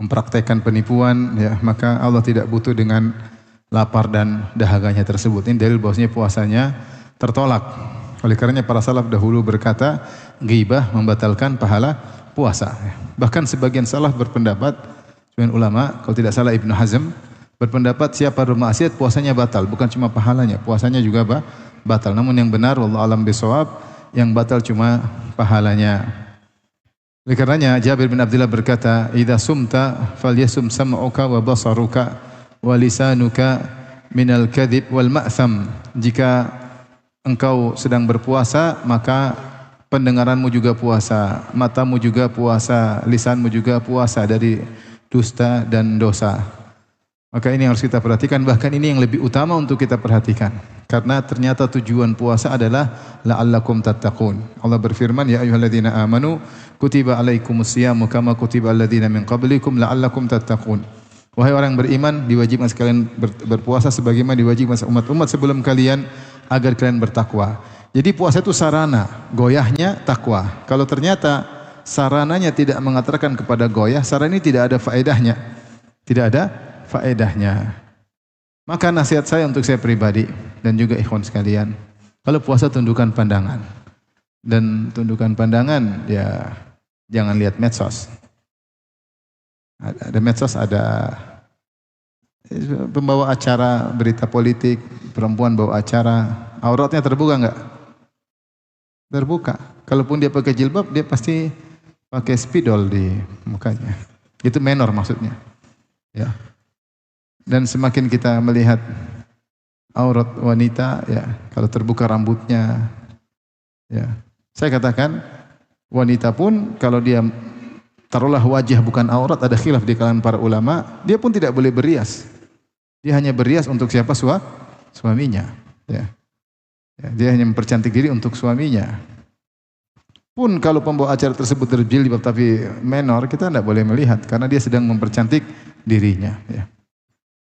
mempraktekkan penipuan, ya, maka Allah tidak butuh dengan lapar dan dahaganya tersebut. Ini dalil bahwasanya puasanya tertolak. Oleh karenanya para salaf dahulu berkata, ghibah membatalkan pahala puasa. Bahkan sebagian salaf berpendapat, sebagian ulama, kalau tidak salah Ibnu Hazm, berpendapat siapa bermaksiat puasanya batal, bukan cuma pahalanya, puasanya juga batal. Namun yang benar, wallahu alam bisawab, yang batal cuma pahalanya. Oleh karenanya Jabir bin Abdullah berkata, "Idza sumta falyasum sam'uka wa basaruka wa lisanuka minal kadhib wal ma'tham." Jika engkau sedang berpuasa, maka pendengaranmu juga puasa, matamu juga puasa, lisanmu juga puasa dari dusta dan dosa. Maka ini yang harus kita perhatikan, bahkan ini yang lebih utama untuk kita perhatikan. Karena ternyata tujuan puasa adalah la'allakum tattaqun. Allah berfirman, ya ayyuhalladzina amanu kutiba alaikumusyamu kama kutiba alladzina min qablikum la'allakum tattaqun. Wahai orang yang beriman, diwajibkan sekalian berpuasa sebagaimana diwajibkan umat-umat sebelum kalian agar kalian bertakwa. Jadi puasa itu sarana, goyahnya takwa. Kalau ternyata sarananya tidak mengantarkan kepada goyah, sarana ini tidak ada faedahnya. Tidak ada faedahnya. Maka nasihat saya untuk saya pribadi dan juga ikhwan sekalian, kalau puasa tundukkan pandangan. Dan tundukkan pandangan, ya jangan lihat medsos. Ada medsos, ada pembawa acara berita politik, perempuan bawa acara, auratnya terbuka enggak? Terbuka. Kalaupun dia pakai jilbab, dia pasti pakai spidol di mukanya. Itu menor maksudnya. Ya. Dan semakin kita melihat aurat wanita, ya, kalau terbuka rambutnya, ya. Saya katakan wanita pun kalau dia taruhlah wajah bukan aurat, ada khilaf di kalangan para ulama, dia pun tidak boleh berias. Dia hanya berias untuk siapa? Suaminya. Ya. Ya, dia hanya mempercantik diri untuk suaminya. Pun kalau pembawa acara tersebut berjilbab tapi menor, kita tidak boleh melihat karena dia sedang mempercantik dirinya. Ya.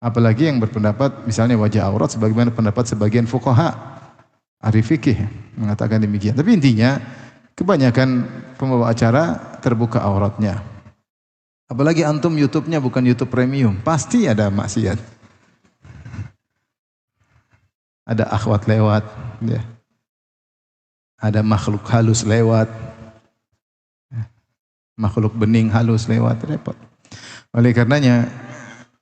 Apalagi yang berpendapat misalnya wajah aurat sebagaimana pendapat sebagian fuqaha ahli fikih mengatakan demikian. Tapi intinya kebanyakan pembawa acara terbuka auratnya. Apalagi antum YouTube-nya bukan YouTube premium, pasti ada maksiat. Ada akhwat lewat, ya. Ada makhluk halus lewat, makhluk bening halus lewat, repot. Oleh karenanya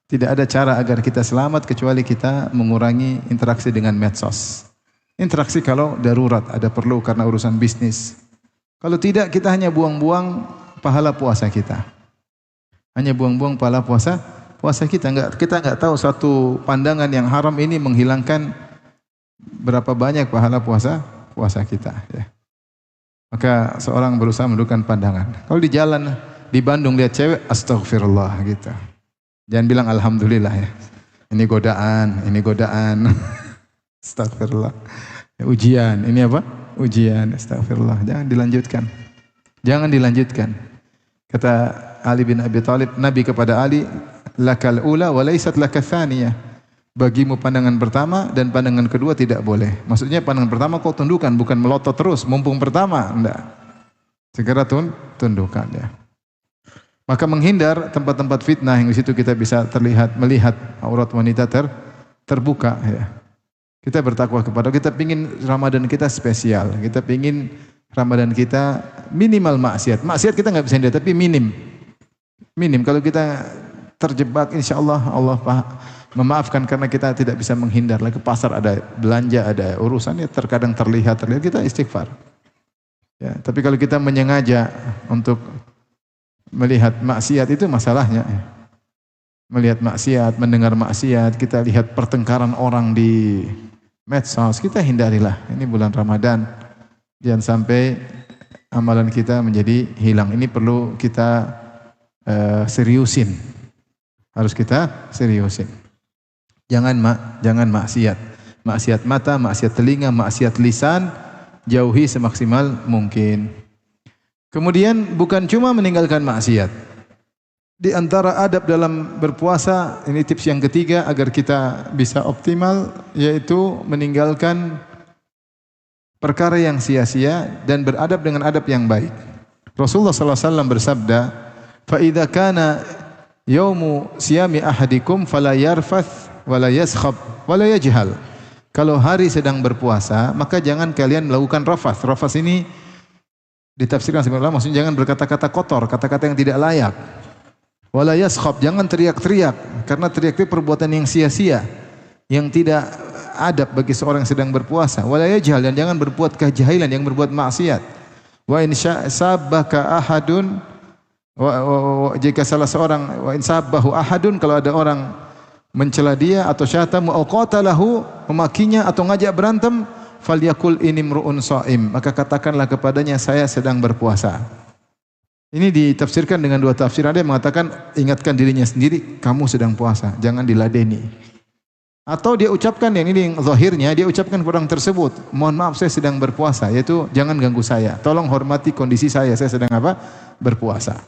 tidak ada cara agar kita selamat kecuali kita mengurangi interaksi dengan medsos. Interaksi kalau darurat, ada perlu karena urusan bisnis. Kalau tidak, kita hanya buang-buang pahala puasa kita. Hanya buang-buang pahala puasa kita. Kita enggak tahu satu pandangan yang haram ini menghilangkan berapa banyak pahala puasa kita. Ya. Maka seorang berusaha menundukkan pandangan. Kalau di jalan, di Bandung lihat cewek, astagfirullah gitu. Jangan bilang alhamdulillah ya. Ini godaan. Astagfirullah. Ya, ujian, ini apa? Ujian, astagfirullah. Jangan dilanjutkan. Kata Ali bin Abi Thalib, Nabi kepada Ali, lakal ula wa laysat lakal thaniyah. Bagimu pandangan pertama dan pandangan kedua tidak boleh. Maksudnya pandangan pertama kau tundukkan, bukan melotot terus, mumpung pertama, enggak. Segera tundukkan ya. Maka menghindar tempat-tempat fitnah yang di situ kita bisa melihat aurat wanita terbuka. Ya. Kita bertakwa kepada, kita pingin Ramadan kita spesial. Kita pingin Ramadan kita minimal maksiat. Maksiat kita nggak bisa hindari, tapi minim. Kalau kita terjebak, insya Allah memaafkan karena kita tidak bisa menghindar. Lagi pasar ada belanja, ada urusannya terkadang terlihat kita istighfar. Ya, tapi kalau kita menyengaja untuk melihat maksiat itu masalahnya. Melihat maksiat, mendengar maksiat, kita lihat pertengkaran orang di medsos, kita hindarilah. Ini bulan Ramadan. Jangan sampai amalan kita menjadi hilang. Ini perlu kita seriusin. Harus kita seriusin. Jangan maksiat. Maksiat mata, maksiat telinga, maksiat lisan, jauhi semaksimal mungkin. Kemudian bukan cuma meninggalkan maksiat. Di antara adab dalam berpuasa, ini tips yang ketiga agar kita bisa optimal, yaitu meninggalkan perkara yang sia-sia dan beradab dengan adab yang baik. Rasulullah SAW bersabda, "Fa idza kana yaumu siyami ahadikum fala yarfath wala yaskhab wala yajhal. Kalau hari sedang berpuasa, maka jangan kalian melakukan rafath. Rafath ini ditafsirkan sebagai ulama, maksudnya jangan berkata-kata kotor, kata-kata yang tidak layak. Wala yaskhab, jangan teriak-teriak, karena teriak-teriak perbuatan yang sia-sia, yang tidak adab bagi seorang yang sedang berpuasa. Wala yajhal, dan jangan berbuat kejahilan, yang berbuat maksiat. Wa in sabbaka ahadun, jika salah seorang, wa in sabbahu ahadun, kalau ada orang mencela dia atau syatamu au qatalahu, memakinya atau ngajak berantem, falyakul inni mru'un shaim, maka katakanlah kepadanya saya sedang berpuasa. Ini ditafsirkan dengan dua tafsir. Ada yang mengatakan ingatkan dirinya sendiri, kamu sedang puasa, jangan diladeni. Atau dia ucapkan yang ini zahirnya, dia ucapkan kepada orang tersebut, mohon maaf saya sedang berpuasa, yaitu jangan ganggu saya, tolong hormati kondisi saya sedang apa? Berpuasa.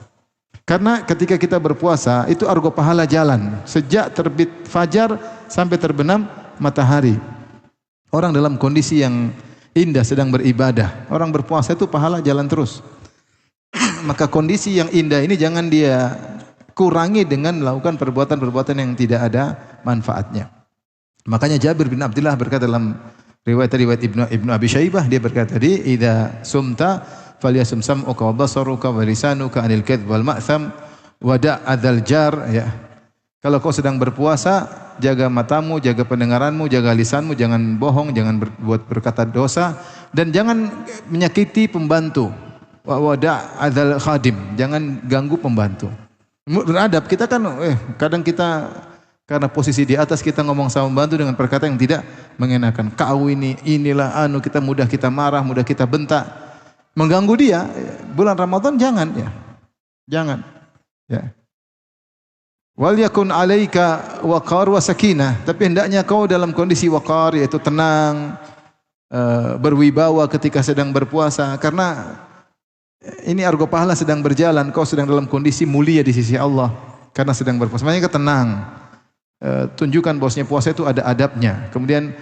Karena ketika kita berpuasa itu argo pahala jalan sejak terbit fajar sampai terbenam matahari. Orang dalam kondisi yang indah sedang beribadah. Orang berpuasa itu pahala jalan terus. Maka kondisi yang indah ini jangan dia kurangi dengan melakukan perbuatan-perbuatan yang tidak ada manfaatnya. Makanya Jabir bin Abdullah berkata dalam riwayat Ibnu Abi Syaibah, dia berkata tadi, "Idza sumta falyasum sam'uka wa basaruka wa lisanuka 'anil kadhib wal ma'tham wa da'adzal jar." Ya. Kalau kau sedang berpuasa, jaga matamu, jaga pendengaranmu, jaga lisanmu, jangan bohong, jangan berkata dosa, dan jangan menyakiti pembantu. Wa da'adzal khadim, jangan ganggu pembantu. Beradab, kita kan kadang kita karena posisi di atas kita ngomong sama pembantu dengan perkataan yang tidak mengenakan. Kau inilah kita mudah kita marah, mudah kita bentak, mengganggu dia. Bulan Ramadan jangan ya. Jangan. Ya. Wal yakun 'alaika waqar wa sakinah, tapi hendaknya kau dalam kondisi waqar, yaitu tenang, berwibawa ketika sedang berpuasa, karena ini argo pahala sedang berjalan, kau sedang dalam kondisi mulia di sisi Allah karena sedang berpuasa. Makanya tenang. Tunjukkan bahwasanya puasa itu ada adabnya. Kemudian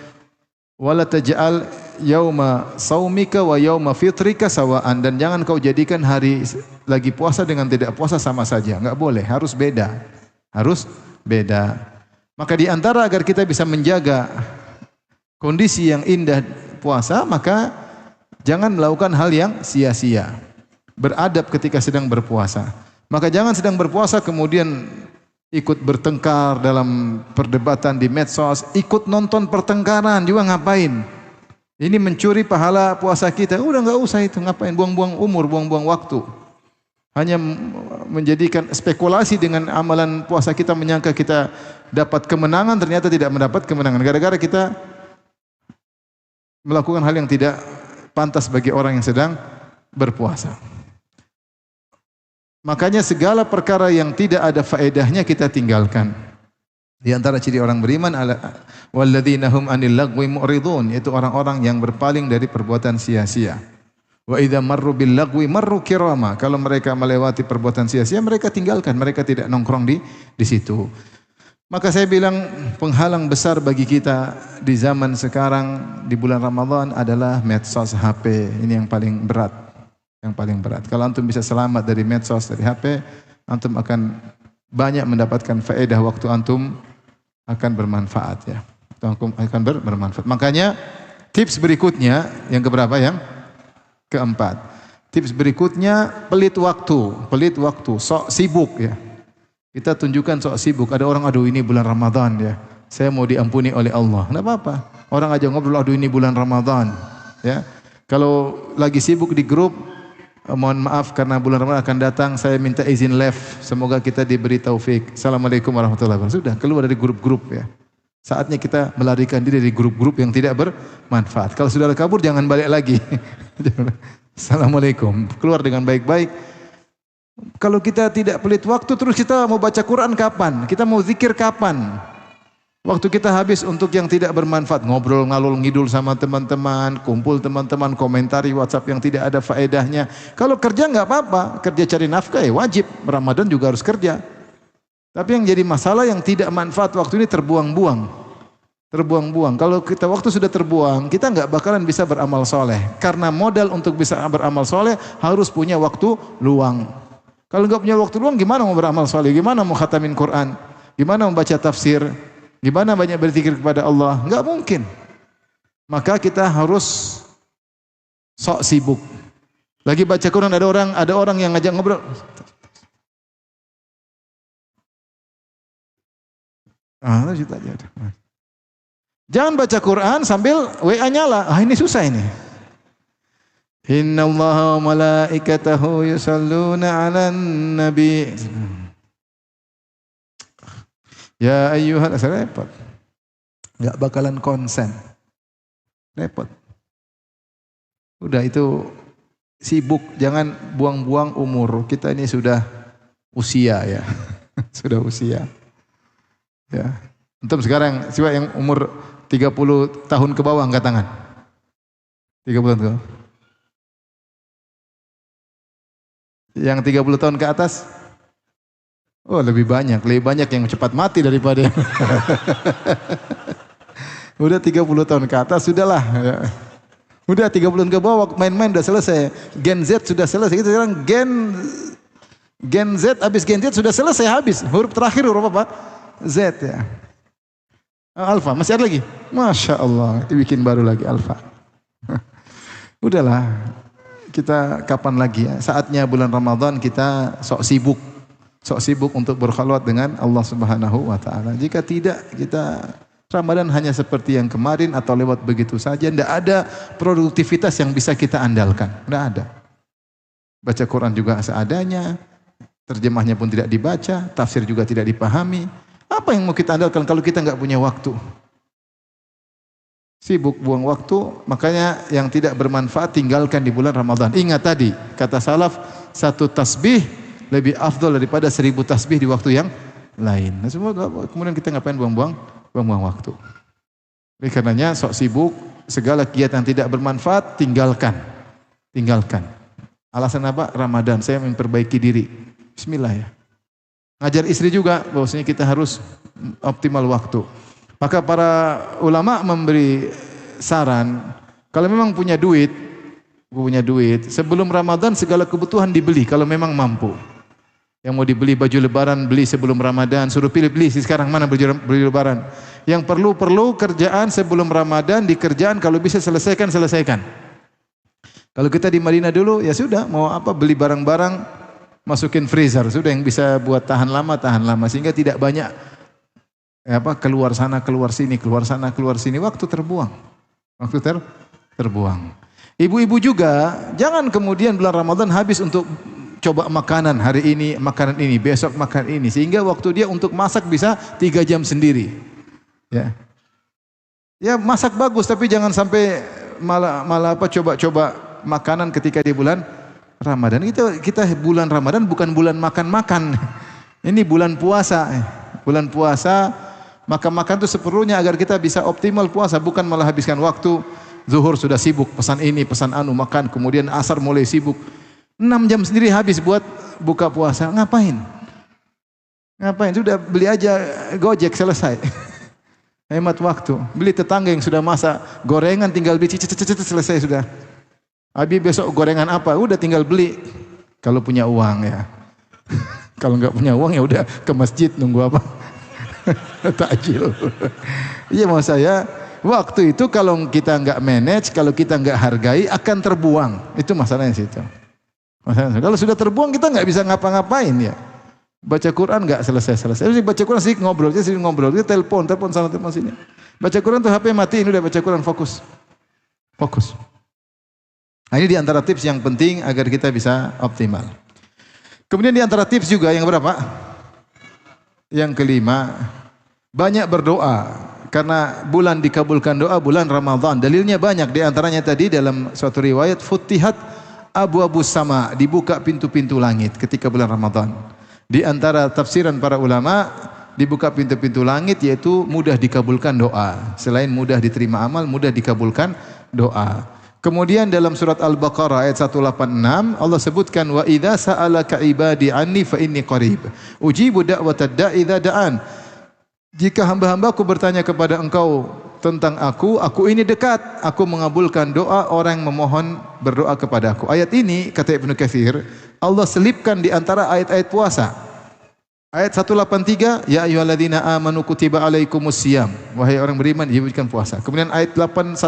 wala taj'al yauma saumika wa yauma fitrika sawaan, dan jangan kau jadikan hari lagi puasa dengan tidak puasa sama saja. Enggak boleh, harus beda. Harus beda. Maka di antara agar kita bisa menjaga kondisi yang indah puasa, maka jangan melakukan hal yang sia-sia. Beradab ketika sedang berpuasa. Maka jangan sedang berpuasa kemudian ikut bertengkar dalam perdebatan di medsos, ikut nonton pertengkaran juga ngapain? Ini mencuri pahala puasa kita. Udah enggak usah itu, ngapain? Buang-buang umur, buang-buang waktu. Hanya menjadikan spekulasi dengan amalan puasa kita, menyangka kita dapat kemenangan, ternyata tidak mendapat kemenangan. Gara-gara kita melakukan hal yang tidak pantas bagi orang yang sedang berpuasa. Makanya segala perkara yang tidak ada faedahnya kita tinggalkan. Di antara ciri orang beriman walladzina hum 'anil lagwi mu'ridun, yaitu orang-orang yang berpaling dari perbuatan sia-sia. Wa idza marru bil lagwi marru kirama, kalau mereka melewati perbuatan sia-sia mereka tinggalkan, mereka tidak nongkrong di situ. Maka saya bilang penghalang besar bagi kita di zaman sekarang di bulan Ramadan adalah medsos, HP. Ini yang paling berat. Yang paling berat. Kalau antum bisa selamat dari medsos, dari HP, antum akan banyak mendapatkan faedah waktu antum akan bermanfaat ya. Antum akan bermanfaat. Makanya tips berikutnya yang keberapa? Yang keempat. Tips berikutnya pelit waktu, sok sibuk ya. Kita tunjukkan sok sibuk. Ada orang, aduh ini bulan Ramadan ya, saya mau diampuni oleh Allah. Enggak apa-apa. Orang aja ngobrol, aduh ini bulan Ramadan ya. Kalau lagi sibuk di grup, mohon maaf karena bulan Ramadan akan datang, saya minta izin live. Semoga kita diberi taufik. Assalamualaikum warahmatullahi wabarakatuh. Sudah keluar dari grup-grup ya. Saatnya kita melarikan diri dari grup-grup yang tidak bermanfaat. Kalau sudah kabur jangan balik lagi. Assalamualaikum. Keluar dengan baik-baik. Kalau kita tidak pelit waktu, terus kita mau baca Quran kapan? Kita mau zikir kapan? Waktu kita habis untuk yang tidak bermanfaat, ngobrol ngalul ngidul sama teman-teman, kumpul teman-teman, komentari WhatsApp yang tidak ada faedahnya. Kalau kerja enggak apa-apa, kerja cari nafkah ya wajib, Ramadan juga harus kerja. Tapi yang jadi masalah yang tidak manfaat waktu ini terbuang-buang. Terbuang-buang. Kalau kita waktu sudah terbuang, kita enggak bakalan bisa beramal soleh. Karena modal untuk bisa beramal soleh harus punya waktu luang. Kalau nggak punya waktu luang, gimana mau beramal saleh? Gimana mau khatamin Quran? Gimana membaca tafsir? Gimana banyak berzikir kepada Allah? Nggak mungkin. Maka kita harus sok sibuk. Lagi baca Quran ada orang yang ngajak ngobrol. Jangan baca Quran sambil WA nyala. Ini susah ini. Inna Allah wa malaikatahu yusalluna 'alan nabi. Ya ayyuhal, repot. Enggak bakalan konsen. Repot. Udah itu sibuk, jangan buang-buang umur. Kita ini sudah usia ya. Sudah usia. Ya. Antum sekarang coba yang umur 30 tahun ke bawah angkat tangan. 30 tahun ke bawah. Yang 30 tahun ke atas? Oh, lebih banyak yang cepat mati daripada udah 30 tahun ke atas sudahlah ya. Udah 30 tahun ke bawah main-main udah selesai. Gen Z sudah selesai. Kita sekarang Gen Z habis Gen Z sudah selesai habis. Huruf terakhir huruf apa? Z ya. Alfa masih ada lagi? Masya Allah, dibikin baru lagi Alfa. Udahlah, kita kapan lagi ya? Saatnya bulan Ramadan kita sok sibuk untuk berkhalwat dengan Allah Subhanahu wa taala. Jika tidak, kita Ramadan hanya seperti yang kemarin atau lewat begitu saja, tidak ada produktivitas yang bisa kita andalkan. Tidak ada. Baca Quran juga seadanya, terjemahnya pun tidak dibaca, tafsir juga tidak dipahami. Apa yang mau kita andalkan kalau kita nggak punya waktu? Sibuk buang waktu, makanya yang tidak bermanfaat tinggalkan di bulan Ramadan. Ingat tadi, kata salaf, satu tasbih lebih afdol daripada 1000 tasbih di waktu yang lain. Nah, semua kemudian kita ngapain buang-buang waktu. Oleh karenanya sok sibuk, segala kegiatan yang tidak bermanfaat tinggalkan. Alasan apa? Ramadan, saya memperbaiki diri. Bismillah ya. Ngajar istri juga, bahwasanya kita harus optimal waktu. Maka para ulama memberi saran, kalau memang punya duit, sebelum Ramadan segala kebutuhan dibeli kalau memang mampu. Yang mau dibeli baju lebaran, beli sebelum Ramadan, suruh pilih sekarang mana beli lebaran. Yang perlu kerjaan sebelum Ramadan dikerjaan, kalau bisa selesaikan. Kalau kita di Madinah dulu, ya sudah, mau apa beli barang-barang, masukin freezer, sudah yang bisa buat tahan lama, sehingga tidak banyak keluar sana, keluar sini, waktu terbuang. Ibu-ibu juga, jangan kemudian bulan Ramadan habis untuk coba makanan hari ini, besok makan ini, sehingga waktu dia untuk masak bisa 3 jam sendiri. Ya masak bagus, tapi jangan sampai malah coba-coba makanan ketika di bulan Ramadan. Kita bulan Ramadan bukan bulan makan-makan. Ini bulan puasa. Bulan puasa, maka makan itu seperlunya agar kita bisa optimal puasa, bukan malah habiskan waktu. Zuhur sudah sibuk, pesan ini, pesan anu, makan. Kemudian asar mulai sibuk. 6 jam sendiri habis buat buka puasa. Ngapain? Sudah beli aja Gojek selesai. Hemat waktu. Beli tetangga yang sudah masak gorengan, tinggal beli selesai sudah. Habis besok gorengan apa? Udah tinggal beli. Kalau punya uang ya. Kalau nggak punya uang ya udah ke masjid nunggu apa? Takjil. Iya, mau saya waktu itu kalau kita nggak manage, kalau kita nggak hargai akan terbuang. Itu masalahnya situ. Kalau sudah terbuang kita nggak bisa ngapa-ngapain ya. Baca Quran nggak selesai. Baca Quran sih ngobrol, kita telepon sana telepon sini. Baca Quran tuh HP matiin, udah baca Quran fokus. Nah, ini di antara tips yang penting agar kita bisa optimal. Kemudian di antara tips juga yang berapa? Yang kelima, banyak berdoa. Karena bulan dikabulkan doa bulan Ramadan. Dalilnya banyak, di antaranya tadi dalam suatu riwayat Futtihat abwabus sama, dibuka pintu-pintu langit ketika bulan Ramadan. Di antara tafsiran para ulama, dibuka pintu-pintu langit yaitu mudah dikabulkan doa. Selain mudah diterima amal, mudah dikabulkan doa. Kemudian dalam surat Al-Baqarah ayat 186 Allah sebutkan wa idza sa'alaka ibadi anni fa inni qarib ujibu da'watad da'i idza da'an. Jika hamba-hambaku bertanya kepada engkau tentang aku ini dekat, aku mengabulkan doa orang yang memohon berdoa kepada aku. Ayat ini kata Ibnu Katsir Allah selipkan di antara ayat-ayat puasa. Ayat 183, ya ayyuhalladzina amanu kutiba alaikumusiyam. Wahai orang beriman, diwajibkan puasa. Kemudian ayat 184,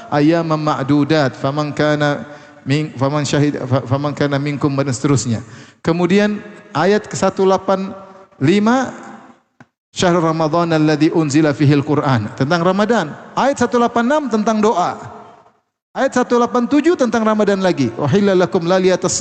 ayyaman ma'dudat, faman kana minkum dan seterusnya. Kemudian ayat ke-185, syahrul ramadhan alladzi unzila fihil Qur'an, tentang Ramadan. Ayat 186 tentang doa. Ayat 187 tentang Ramadan lagi. Uhilla lakum lailatas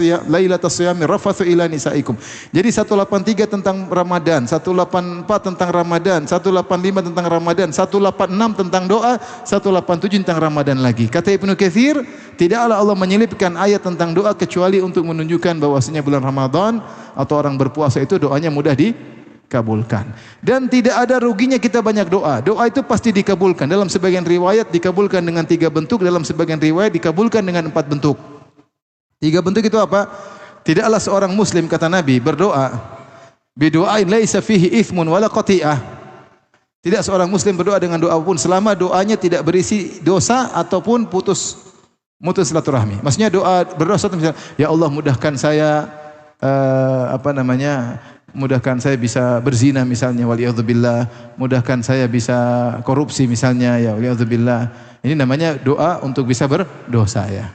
siyami rafathu ila nisaikum. Jadi 183 tentang Ramadan, 184 tentang Ramadan, 185 tentang Ramadan, 186 tentang doa, 187 tentang Ramadan lagi. Kata Ibnu Katsir, tidaklah Allah menyelipkan ayat tentang doa kecuali untuk menunjukkan bahwasanya bulan Ramadan atau orang berpuasa itu doanya mudah dikabulkan. Dan tidak ada ruginya kita banyak doa. Doa itu pasti dikabulkan. Dalam sebagian riwayat dikabulkan dengan 3 bentuk, dalam sebagian riwayat dikabulkan dengan 4 bentuk. 3 bentuk itu apa? Tidaklah seorang muslim, kata Nabi, berdoa bidu'ain laisa fihi ithmun wala qati'ah. Tidak seorang muslim berdoa dengan doa apapun selama doanya tidak berisi dosa ataupun mutus silaturahmi. Maksudnya berdoa misalnya, ya Allah mudahkan saya mudahkan saya bisa berzina misalnya, waliyadzubillah, mudahkan saya bisa korupsi misalnya, ya waliyadzubillah. Ini namanya doa untuk bisa berdosa ya.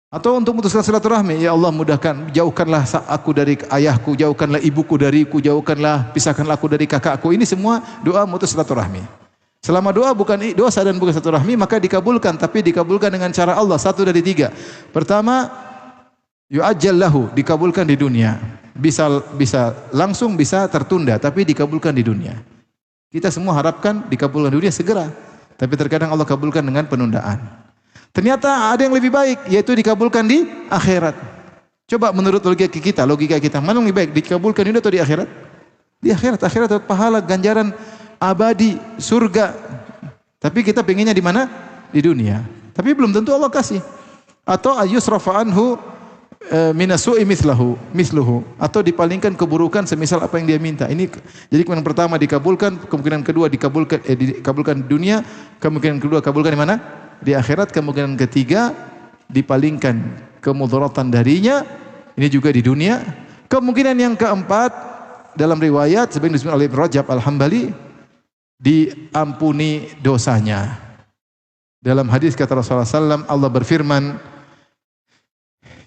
Atau untuk memutuskan silaturahmi, ya Allah mudahkan, jauhkanlah aku dari ayahku, jauhkanlah ibuku dariku, pisahkanlah aku dari kakakku. Ini semua doa memutus silaturahmi. Selama doa bukan dosa dan bukan silaturahmi, maka dikabulkan, tapi dikabulkan dengan cara Allah, 1 dari 3. Pertama, yu'ajjal lahu, dikabulkan di dunia. Bisa langsung, bisa tertunda, tapi dikabulkan di dunia. Kita semua harapkan dikabulkan di dunia segera, tapi terkadang Allah kabulkan dengan penundaan. Ternyata ada yang lebih baik, yaitu dikabulkan di akhirat. Coba menurut logika kita, mana yang lebih baik, dikabulkan di dunia atau di akhirat? Di akhirat. Akhirat dapat pahala, ganjaran abadi, surga. Tapi kita pengennya di mana? Di dunia. Tapi belum tentu Allah kasih. Atau ayusrafa anhu minasu'i misluhu, atau dipalingkan keburukan semisal apa yang dia minta. Ini jadi kemungkinan pertama dikabulkan, kemungkinan kedua dikabulkan di dunia, kemungkinan kedua kabulkan di mana? Di akhirat, kemungkinan ketiga dipalingkan kemudaratan darinya, ini juga di dunia. Kemungkinan yang keempat dalam riwayat sebagaimana disebutkan oleh Ibnu Rajab Al-Hambali, diampuni dosanya. Dalam hadis kata Rasulullah SAW, Allah berfirman,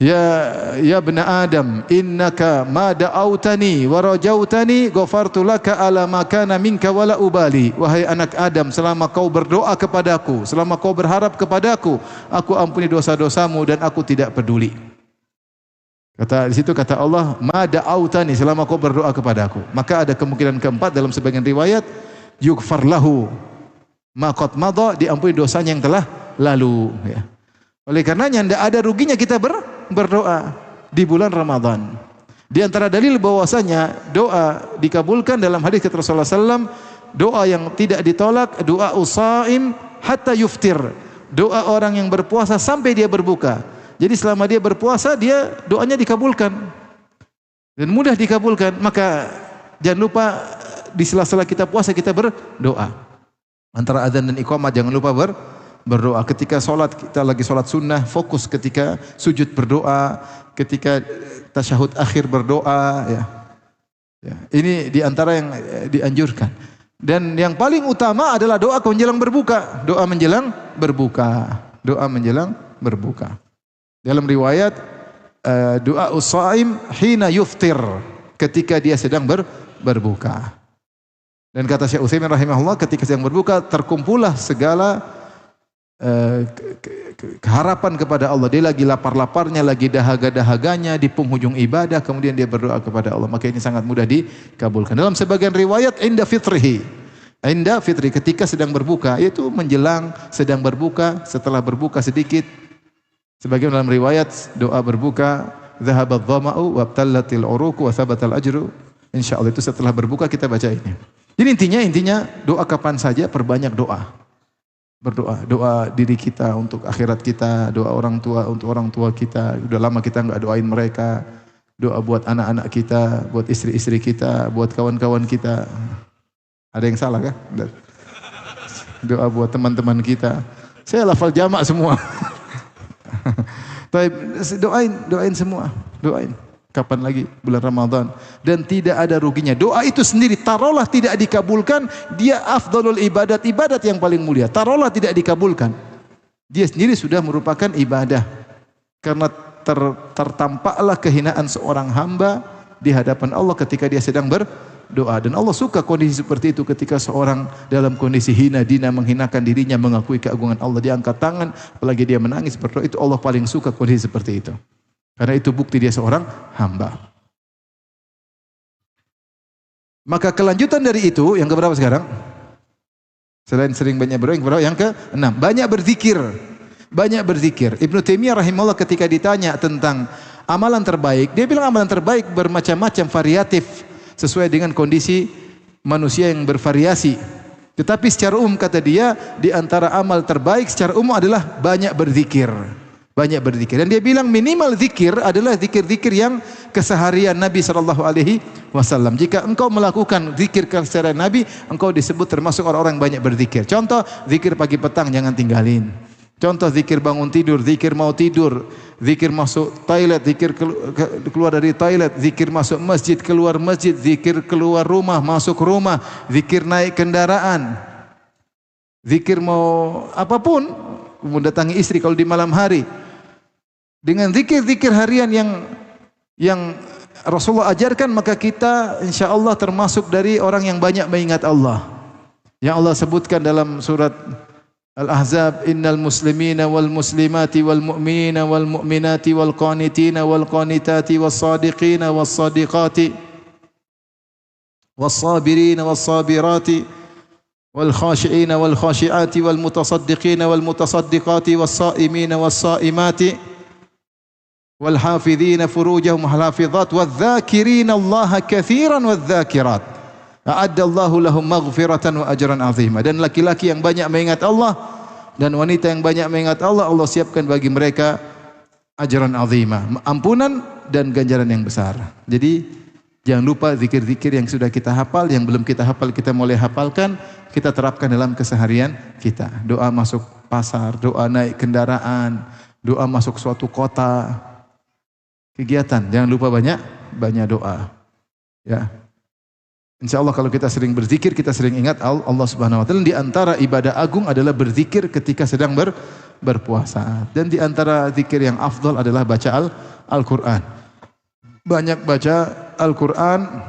Ya bani Adam, innaka ma da'autani wa rajautani ghafartu laka ala ma kana minka wala ubali. Wahai anak Adam, selama kau berdoa kepadaku, selama kau berharap kepadaku, aku ampuni dosa-dosamu dan aku tidak peduli. Di situ kata Allah, ma da'autani, selama kau berdoa kepadaku. Maka ada kemungkinan keempat dalam sebagian riwayat, yughfar lahu ma qad madha, diampuni dosanya yang telah lalu ya. Oleh karenanya tidak ada ruginya kita berdoa di bulan Ramadan. Di antara dalil bahwasanya doa dikabulkan dalam hadis kata Rasulullah SAW, doa yang tidak ditolak, doa usaim hatta yuftir, doa orang yang berpuasa sampai dia berbuka. Jadi selama dia berpuasa, dia doanya dikabulkan dan mudah dikabulkan. Maka jangan lupa di sela-sela kita puasa kita berdoa. Antara adzan dan iqamah jangan lupa berdoa. Ketika sholat, kita lagi sholat sunnah, fokus. Ketika sujud berdoa, ketika tasyahud akhir berdoa ya. Ini diantara yang dianjurkan. Dan yang paling utama adalah doa menjelang berbuka. Doa menjelang berbuka. Dalam riwayat doa usaim hina yuftir, ketika dia sedang berbuka. Dan kata Syekh Utsaimin rahimahullah, ketika sedang berbuka terkumpullah segala keharapan kepada Allah. Dia lagi lapar-laparnya, lagi dahaga-dahaganya, di penghujung ibadah, kemudian dia berdoa kepada Allah. Maka ini sangat mudah dikabulkan. Dalam sebagian riwayat inda fitri, ketika sedang berbuka, yaitu menjelang sedang berbuka, setelah berbuka sedikit. Sebagian dalam riwayat doa berbuka, dhahabat dhama'u wabtallatil uruqu wa thabatal ajru. Insyaallah itu setelah berbuka kita baca ini. Jadi intinya doa kapan saja, perbanyak doa. Doa diri kita untuk akhirat kita, doa orang tua untuk orang tua kita. Udah lama kita enggak doain mereka. Doa buat anak-anak kita, buat istri-istri kita, buat kawan-kawan kita. Ada yang salah kah? Doa buat teman-teman kita. Saya lafal jamak semua. Doain semua. doain. Kapan lagi bulan Ramadan? Dan tidak ada ruginya. Doa itu sendiri, taruhlah tidak dikabulkan, dia afdalul ibadat, ibadat yang paling mulia. Taruhlah tidak dikabulkan, dia sendiri sudah merupakan ibadah. Karena tertampaklah kehinaan seorang hamba di hadapan Allah ketika dia sedang berdoa. Dan Allah suka kondisi seperti itu, ketika seorang dalam kondisi hina dina, menghinakan dirinya, mengakui keagungan Allah, dia angkat tangan, apalagi dia menangis berdoa, itu Allah paling suka kondisi seperti itu. Karena itu bukti dia seorang hamba. Maka kelanjutan dari itu, yang keberapa sekarang? Selain sering banyak berdoa, yang keberapa? Yang ke-6, banyak berzikir. Banyak berzikir. Ibnu Taimiyah rahimahullah ketika ditanya tentang amalan terbaik, dia bilang amalan terbaik bermacam-macam, variatif, sesuai dengan kondisi manusia yang bervariasi. Tetapi secara umum kata dia, di antara amal terbaik secara umum adalah banyak berzikir. Banyak berzikir. Dan dia bilang minimal zikir adalah zikir-zikir yang keseharian Nabi SAW. Jika engkau melakukan zikir keseharian Nabi, engkau disebut termasuk orang-orang yang banyak berzikir. Contoh, zikir pagi petang jangan tinggalin. Contoh, zikir bangun tidur, zikir mau tidur, zikir masuk toilet, zikir keluar dari toilet, zikir masuk masjid, keluar masjid, zikir keluar rumah, masuk rumah, zikir naik kendaraan, zikir mau apapun, mendatangi istri kalau di malam hari. Dengan zikir-zikir harian yang Rasulullah ajarkan, maka kita insyaallah termasuk dari orang yang banyak mengingat Allah. Yang Allah sebutkan dalam surat Al-Ahzab, innal muslimina wal muslimati wal mu'minina wal mu'minati wal qanitina wal qanitati was sadiqina was sadiqati was sabirina was sabirati wal khashi'ina wal khashi'ati wal mutasaddiqina wal mutasaddiqati was saimina was saimati wal hafidhina furujahum wal hafidhat wal dzakirina Allah katsiran wal dzakirat a'addallahu lahum maghfiratan wa ajran 'azima. Dan laki-laki yang banyak mengingat Allah dan wanita yang banyak mengingat Allah, Allah siapkan bagi mereka ajran 'azima, ampunan dan ganjaran yang besar. Jadi jangan lupa zikir-zikir yang sudah kita hafal, yang belum kita hafal kita mulai hafalkan, kita terapkan dalam keseharian kita. Doa masuk pasar, doa naik kendaraan, doa masuk suatu kota, kegiatan. Jangan lupa banyak doa. Ya. Insyaallah kalau kita sering berzikir, kita sering ingat Allah Subhanahu wa taala. Di antara ibadah agung adalah berzikir ketika sedang berpuasa. Dan di antara zikir yang afdal adalah baca Al-Qur'an. Banyak baca Al-Qur'an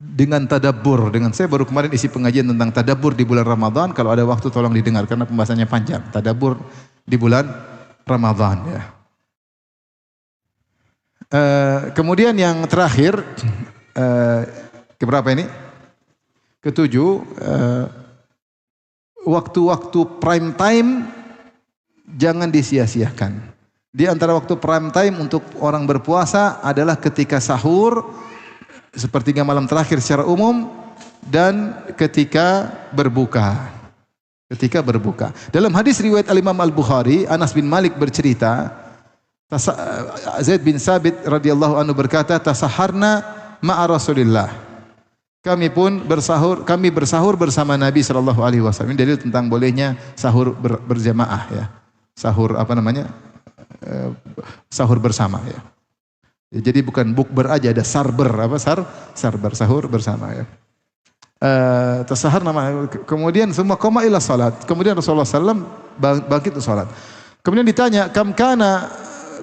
dengan tadabbur. Saya baru kemarin isi pengajian tentang tadabbur di bulan Ramadan. Kalau ada waktu tolong didengar karena pembahasannya panjang. Tadabbur di bulan Ramadan, ya. Kemudian yang terakhir, keberapa ini? Ketujuh, waktu-waktu prime time jangan disia-siakan. Di antara waktu prime time untuk orang berpuasa adalah ketika sahur, sepertiga malam terakhir secara umum, dan ketika berbuka. Ketika berbuka. Dalam hadis riwayat Al-Imam Al-Bukhari, Anas bin Malik bercerita, Zaid bin Sabit radhiyallahu anhu berkata, tasaharna ma'a Rasulillah. Kami bersahur bersama Nabi sallallahu alaihi wasallam. Ini dalil tentang bolehnya sahur berjamaah, ya. Sahur sahur bersama, ya. Jadi bukan bukber aja, ada sarber, sarber, sahur bersama, ya. Tasahar nama. Kemudian semua koma ila salat. Kemudian Rasulullah sallam bangkit untuk salat. Kemudian ditanya, kam kana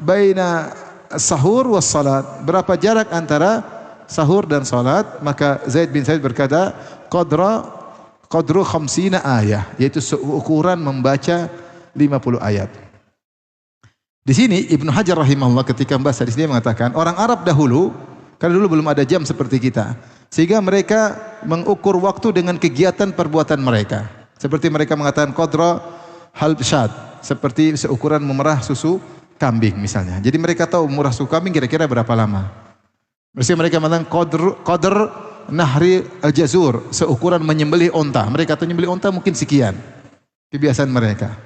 baina sahur was salat, berapa jarak antara sahur dan salat? Maka Zaid bin Sabit berkata, qadru 50 ayah, yaitu seukuran membaca 50 ayat. Di sini Ibnu Hajar rahimahullah ketika membahas hadis dia mengatakan, orang Arab dahulu, karena dulu belum ada jam seperti kita, sehingga mereka mengukur waktu dengan kegiatan perbuatan mereka. Seperti mereka mengatakan qadra halb syad, seperti seukuran memerah susu kambing misalnya. Jadi mereka tahu memerah susu kambing kira-kira berapa lama. Maksudnya mereka mengatakan qadr nahri al-jazur, seukuran menyembelih onta. Mereka tahu menyembelih onta mungkin sekian. Kebiasaan mereka.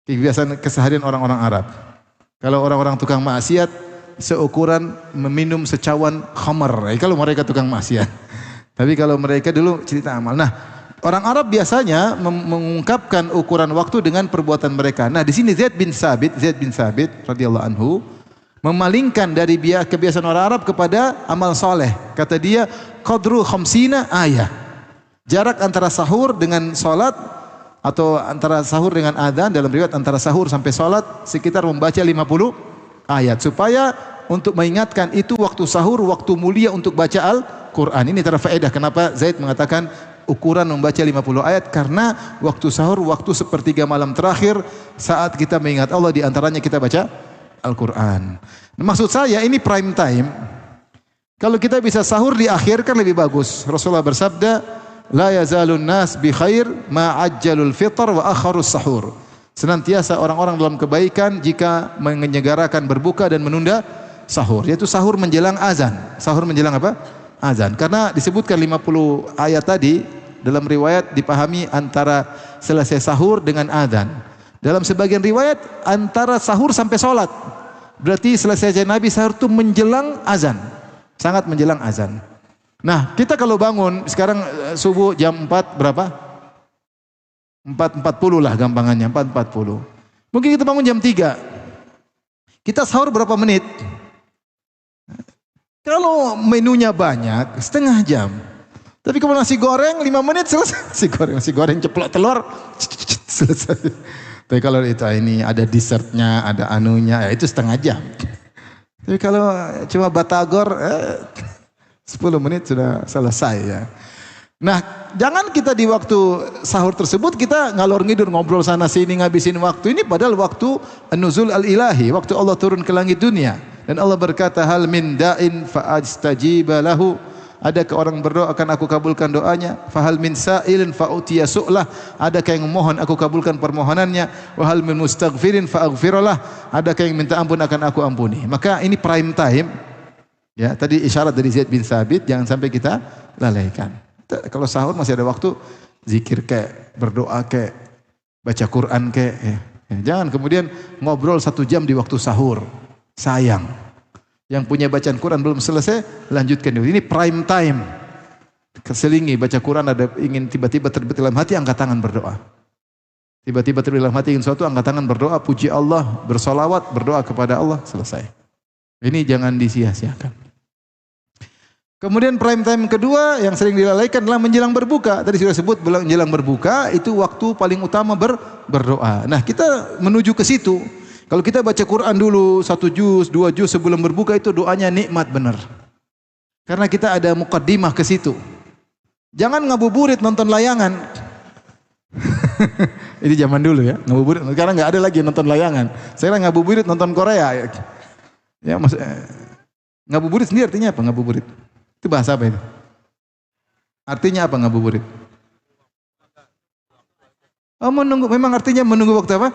Kebiasaan keseharian orang-orang Arab. Kalau orang-orang tukang maksiat, seukuran meminum secawan khamar. Kalau mereka tukang maksiat. Tapi kalau mereka dulu cerita amal. Nah, orang Arab biasanya mengungkapkan ukuran waktu dengan perbuatan mereka. Nah, di sini Zaid bin Sabit radhiyallahu anhu memalingkan dari kebiasaan orang Arab kepada amal soleh. Kata dia, qadru khamsina ayah. Jarak antara sahur dengan salat atau antara sahur dengan adzan, dalam riwayat antara sahur sampai salat sekitar membaca 50 ayat, supaya untuk mengingatkan itu waktu sahur, waktu mulia untuk baca Al-Quran. Ini antara faedah kenapa Zaid mengatakan ukuran membaca 50 ayat, karena waktu sahur, waktu sepertiga malam terakhir saat kita mengingat Allah, di antaranya kita baca Al-Quran. Maksud saya ini prime time. Kalau kita bisa sahur di akhir kan lebih bagus. Rasulullah bersabda, la yazalun nas bi khair ma ajjalul fitr wa akharus sahur. Senantiasa orang-orang dalam kebaikan jika menyegarakan berbuka dan menunda sahur. Yaitu sahur menjelang azan. Sahur menjelang apa? Azan. Karena disebutkan 50 ayat tadi, dalam riwayat dipahami antara selesai sahur dengan azan. Dalam sebagian riwayat antara sahur sampai sholat. Berarti selesai Nabi sahur itu menjelang azan. Sangat menjelang azan. Nah, kita kalau bangun sekarang subuh jam 4 berapa? 4.40 lah gampangannya, 4.40. Mungkin kita bangun jam 3. Kita sahur berapa menit? Kalau menunya banyak, setengah jam. Tapi kalau nasi goreng 5 menit selesai. Nasi goreng ceplok telur selesai. Tapi kalau ini ada dessertnya, ada anunya, ya itu setengah jam. Tapi kalau cuma batagor 10 menit sudah selesai ya. Nah, jangan kita di waktu sahur tersebut kita ngalor ngidur ngobrol sana sini ngabisin waktu ini, padahal waktu an-nuzul al-ilahi, waktu Allah turun ke langit dunia. Dan Allah berkata, hal min da'in fa'astajiba lahu. Adakah orang berdoa akan aku kabulkan doanya? Fahal min sa'ilin fa'utiya su'lah. Adakah yang memohon aku kabulkan permohonannya? Wahal min mustaghfirin fa'aghfirullah. Adakah yang minta ampun akan aku ampuni? Maka ini prime time. Ya, tadi isyarat dari Zaid bin Thabit, jangan sampai kita lalaikan. Kalau sahur masih ada waktu, zikir kek, berdoa kek, baca Quran kek. Jangan kemudian ngobrol 1 jam di waktu sahur. Sayang. Yang punya bacaan Quran belum selesai, lanjutkan dulu. Ini prime time. Keselingi baca Quran, ada ingin tiba-tiba terbetik dalam hati, angkat tangan berdoa. Tiba-tiba terbetik dalam hati ingin sesuatu, angkat tangan berdoa, puji Allah, bersolawat, berdoa kepada Allah, selesai. Ini jangan disia-siakan. Kemudian prime time kedua yang sering dilalaikan adalah menjelang berbuka. Tadi sudah sebut menjelang berbuka itu waktu paling utama berdoa. Nah, kita menuju ke situ. Kalau kita baca Quran dulu 1 juz, 2 juz sebelum berbuka, itu doanya nikmat benar. Karena kita ada mukaddimah ke situ. Jangan ngabuburit nonton layangan. Ini zaman dulu ya, ngabuburit. Sekarang nggak ada lagi nonton layangan. Sekarang ngabuburit nonton Korea. Ya, ngabuburit sendiri artinya apa ngabuburit? Itu bahasa apa itu? Artinya apa ngabuburit? Oh, menunggu, memang artinya menunggu waktu apa?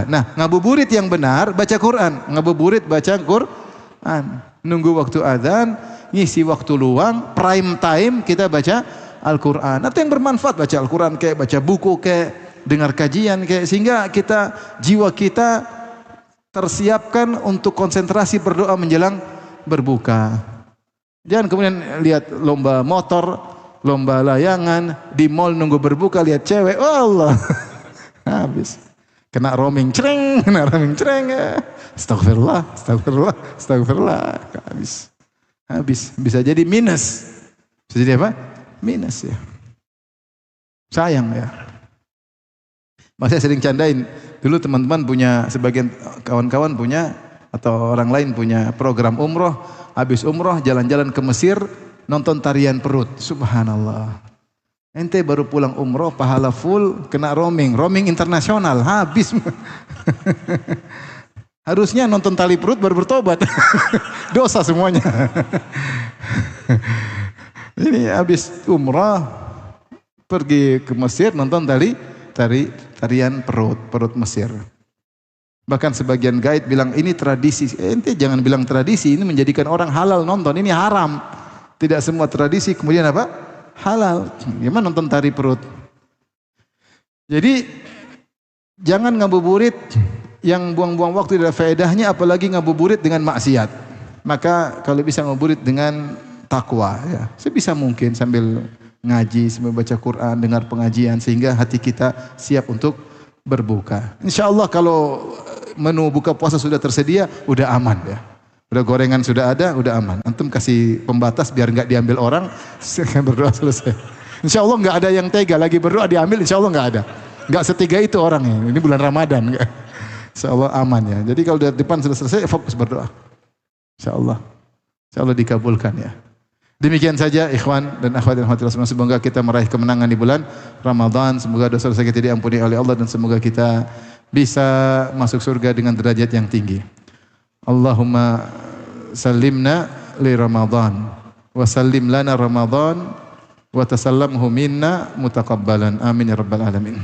Nah, ngabuburit yang benar baca Quran. Ngabuburit baca Quran. Nunggu waktu azan, ngisi waktu luang, prime time kita baca Al-Quran. Atau yang bermanfaat, baca Al-Quran kayak baca buku kayak dengar kajian kayak, sehingga jiwa kita tersiapkan untuk konsentrasi berdoa menjelang berbuka. Jangan kemudian lihat lomba motor, lomba layangan, di mall nunggu berbuka lihat cewek, oh Allah. Habis. Kena roaming cereng, Astagfirullah. Habis. Bisa jadi minus. Bisa jadi apa? Minus ya. Sayang ya. Masih sering candain. Dulu teman-teman punya, sebagian kawan-kawan punya, atau orang lain punya program umroh. Habis umroh jalan-jalan ke Mesir, nonton tarian perut. Subhanallah. Ente baru pulang umroh, pahala full, kena roaming internasional, habis. Harusnya nonton tali perut baru bertobat. Dosa semuanya. Ini habis umroh, pergi ke Mesir, nonton tarian perut Mesir. Bahkan sebagian guide bilang ini tradisi. Ente jangan bilang tradisi, ini menjadikan orang halal nonton, ini haram. Tidak semua tradisi kemudian apa? Halal. Gimana nonton tari perut? Jadi jangan ngabuburit yang buang-buang waktu tidak faedahnya, apalagi ngabuburit dengan maksiat. Maka kalau bisa ngabuburit dengan takwa ya, sebisa mungkin sambil ngaji, sambil baca Quran, dengar pengajian, sehingga hati kita siap untuk berbuka. Insya Allah kalau menu buka puasa sudah tersedia, udah aman ya. Udah gorengan sudah ada, udah aman. Antum kasih pembatas biar nggak diambil orang, silahkan berdoa selesai. Insya Allah nggak ada yang tega lagi berdoa diambil, insya Allah nggak ada. Nggak setiga itu orangnya. Ini bulan Ramadan. Insya Allah aman ya. Jadi kalau dari depan sudah selesai, fokus berdoa. Insya Allah dikabulkan ya. Demikian saja ikhwan dan akhwat yang dirahmati Allah. Semoga kita meraih kemenangan di bulan Ramadan. Semoga dosa-dosa kita diampuni oleh Allah dan semoga kita bisa masuk surga dengan derajat yang tinggi. Allahumma salimna li Ramadan wa sallim lana Ramadan wa tasallamhu minna mutaqabbalan. Amin ya rabbal alamin.